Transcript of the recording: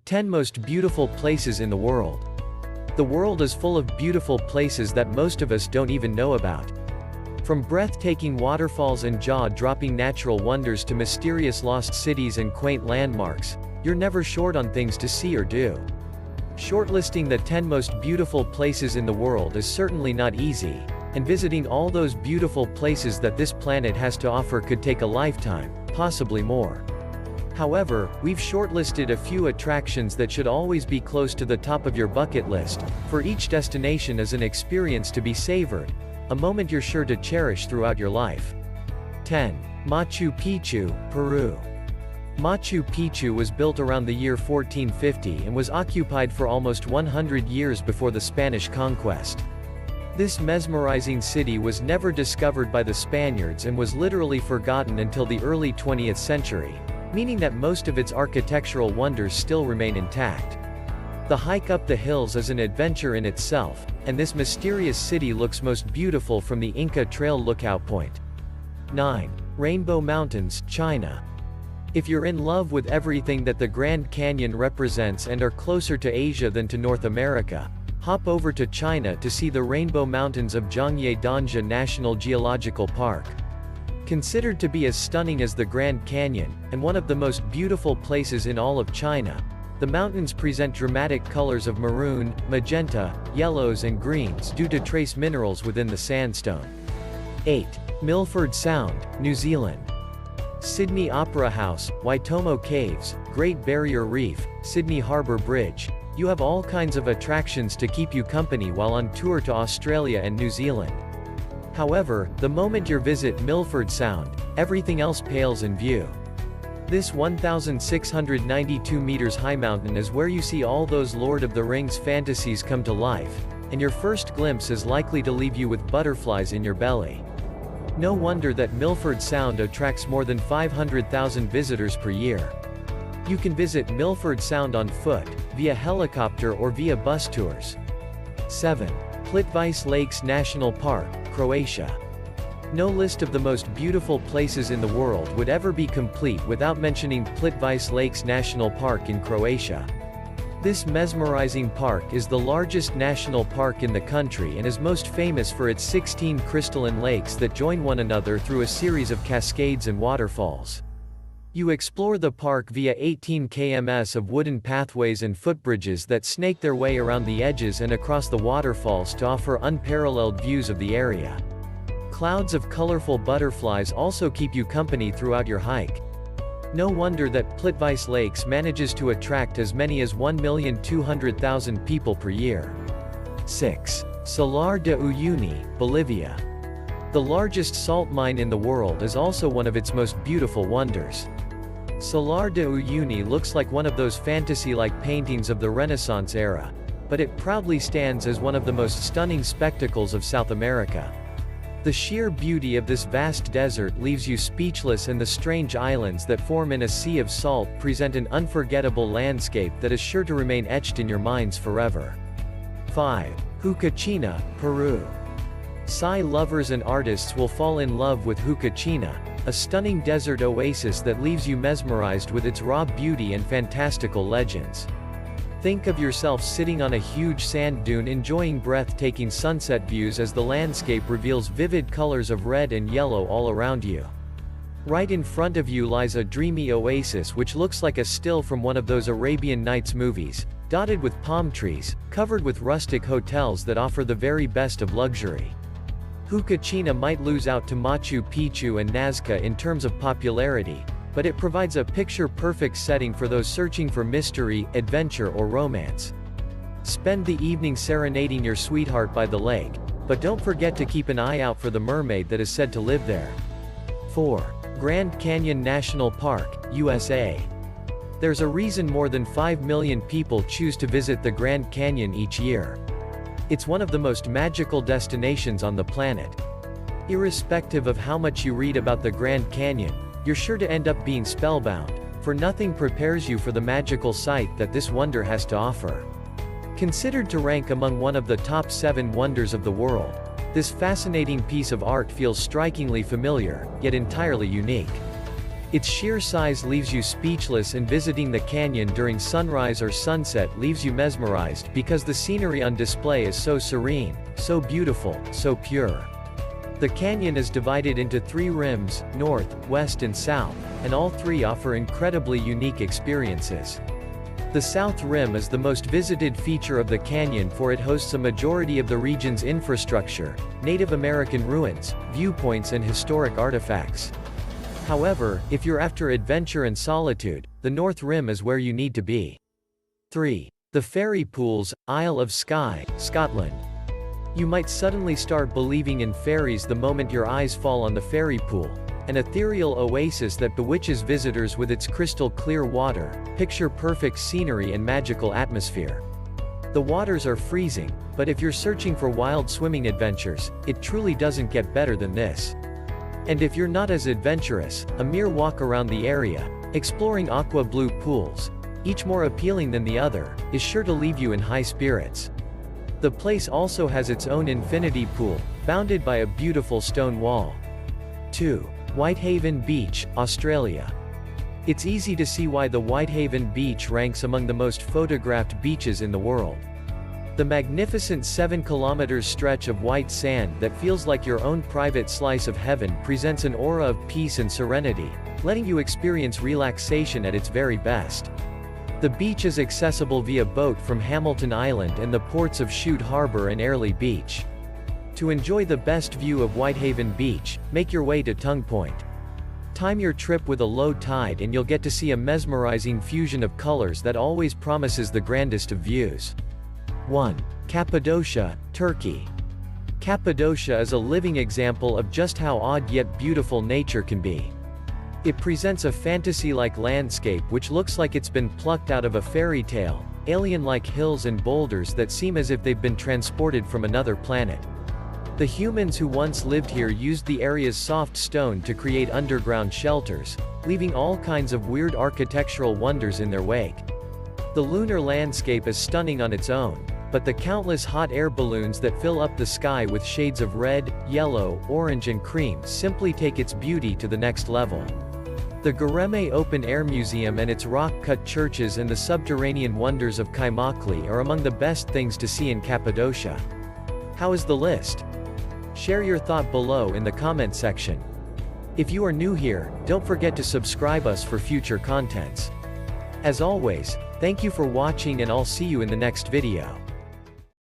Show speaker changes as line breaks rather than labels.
10 most beautiful places in the world. The world is full of beautiful places that most of us don't even know about. From breathtaking waterfalls and jaw-dropping natural wonders to mysterious lost cities and quaint landmarks, you're never short on things to see or do. Shortlisting the 10 most beautiful places in the world is certainly not easy, and visiting all those beautiful places that this planet has to offer could take a lifetime, possibly more. However, we've shortlisted a few attractions that should always be close to the top of your bucket list, for each destination is an experience to be savored, a moment you're sure to cherish throughout your life. 10. Machu Picchu, Peru. Machu Picchu was built around the year 1450 and was occupied for almost 100 years before the Spanish conquest. This mesmerizing city was never discovered by the Spaniards and was literally forgotten until the early 20th century, meaning that most of its architectural wonders still remain intact. The hike up the hills is an adventure in itself, and this mysterious city looks most beautiful from the Inca Trail lookout point. 9. Rainbow Mountains, China. If you're in love with everything that the Grand Canyon represents and are closer to Asia than to North America, hop over to China to see the Rainbow Mountains of Zhangye National Geological Park. Considered to be as stunning as the Grand Canyon, and one of the most beautiful places in all of China, the mountains present dramatic colors of maroon, magenta, yellows and greens due to trace minerals within the sandstone. 8. Milford Sound, New Zealand. Sydney Opera House, Waitomo Caves, Great Barrier Reef, Sydney Harbour Bridge. You have all kinds of attractions to keep you company while on tour to Australia and New Zealand. However, the moment you visit Milford Sound, everything else pales in view. This 1,692 meters high mountain is where you see all those Lord of the Rings fantasies come to life, and your first glimpse is likely to leave you with butterflies in your belly. No wonder that Milford Sound attracts more than 500,000 visitors per year. You can visit Milford Sound on foot, via helicopter or via bus tours. 7. Plitvice Lakes National Park, Croatia. No list of the most beautiful places in the world would ever be complete without mentioning Plitvice Lakes National Park in Croatia. This mesmerizing park is the largest national park in the country and is most famous for its 16 crystalline lakes that join one another through a series of cascades and waterfalls. You explore the park via 18 km of wooden pathways and footbridges that snake their way around the edges and across the waterfalls to offer unparalleled views of the area. Clouds of colorful butterflies also keep you company throughout your hike. No wonder that Plitvice Lakes manages to attract as many as 1,200,000 people per year. 6. Salar de Uyuni, Bolivia. The largest salt mine in the world is also one of its most beautiful wonders. Salar de Uyuni looks like one of those fantasy-like paintings of the Renaissance era, but it proudly stands as one of the most stunning spectacles of South America. The sheer beauty of this vast desert leaves you speechless, and the strange islands that form in a sea of salt present an unforgettable landscape that is sure to remain etched in your minds forever. 5. Huacachina, Peru. Sci lovers and artists will fall in love with Huacachina, a stunning desert oasis that leaves you mesmerized with its raw beauty and fantastical legends. Think of yourself sitting on a huge sand dune enjoying breathtaking sunset views as the landscape reveals vivid colors of red and yellow all around you. Right in front of you lies a dreamy oasis which looks like a still from one of those Arabian Nights movies, dotted with palm trees, covered with rustic hotels that offer the very best of luxury. Huacachina might lose out to Machu Picchu and Nazca in terms of popularity, but it provides a picture-perfect setting for those searching for mystery, adventure or romance. Spend the evening serenading your sweetheart by the lake, but don't forget to keep an eye out for the mermaid that is said to live there. 4. Grand Canyon National Park, USA. There's a reason more than 5 million people choose to visit the Grand Canyon each year. It's one of the most magical destinations on the planet. Irrespective of how much you read about the Grand Canyon, you're sure to end up being spellbound, for nothing prepares you for the magical sight that this wonder has to offer. Considered to rank among one of the top 7 wonders of the world, this fascinating piece of art feels strikingly familiar, yet entirely unique. Its sheer size leaves you speechless, and visiting the canyon during sunrise or sunset leaves you mesmerized because the scenery on display is so serene, so beautiful, so pure. The canyon is divided into 3 rims, north, west and south, and all 3 offer incredibly unique experiences. The South Rim is the most visited feature of the canyon, for it hosts a majority of the region's infrastructure, Native American ruins, viewpoints and historic artifacts. However, if you're after adventure and solitude, the North Rim is where you need to be. 3. The Fairy Pools, Isle of Skye, Scotland. You might suddenly start believing in fairies the moment your eyes fall on the fairy pool, an ethereal oasis that bewitches visitors with its crystal clear water, picture-perfect scenery and magical atmosphere. The waters are freezing, but if you're searching for wild swimming adventures, it truly doesn't get better than this. And if you're not as adventurous, a mere walk around the area, exploring aqua blue pools, each more appealing than the other, is sure to leave you in high spirits. The place also has its own infinity pool, bounded by a beautiful stone wall. 2. Whitehaven Beach, Australia. It's easy to see why the Whitehaven Beach ranks among the most photographed beaches in the world. The magnificent 7-kilometer stretch of white sand that feels like your own private slice of heaven presents an aura of peace and serenity, letting you experience relaxation at its very best. The beach is accessible via boat from Hamilton Island and the ports of Chute Harbour and Airlie Beach. To enjoy the best view of Whitehaven Beach, make your way to Tongue Point. Time your trip with a low tide and you'll get to see a mesmerizing fusion of colors that always promises the grandest of views. 1. Cappadocia, Turkey. Cappadocia is a living example of just how odd yet beautiful nature can be. It presents a fantasy-like landscape which looks like it's been plucked out of a fairy tale, alien-like hills and boulders that seem as if they've been transported from another planet. The humans who once lived here used the area's soft stone to create underground shelters, leaving all kinds of weird architectural wonders in their wake. The lunar landscape is stunning on its own, but the countless hot air balloons that fill up the sky with shades of red, yellow, orange and cream simply take its beauty to the next level. The Göreme Open Air Museum and its rock-cut churches and the subterranean wonders of Kaymakli are among the best things to see in Cappadocia. How is the list? Share your thought below in the comment section. If you are new here, don't forget to subscribe us for future contents. As always, thank you for watching and I'll see you in the next video.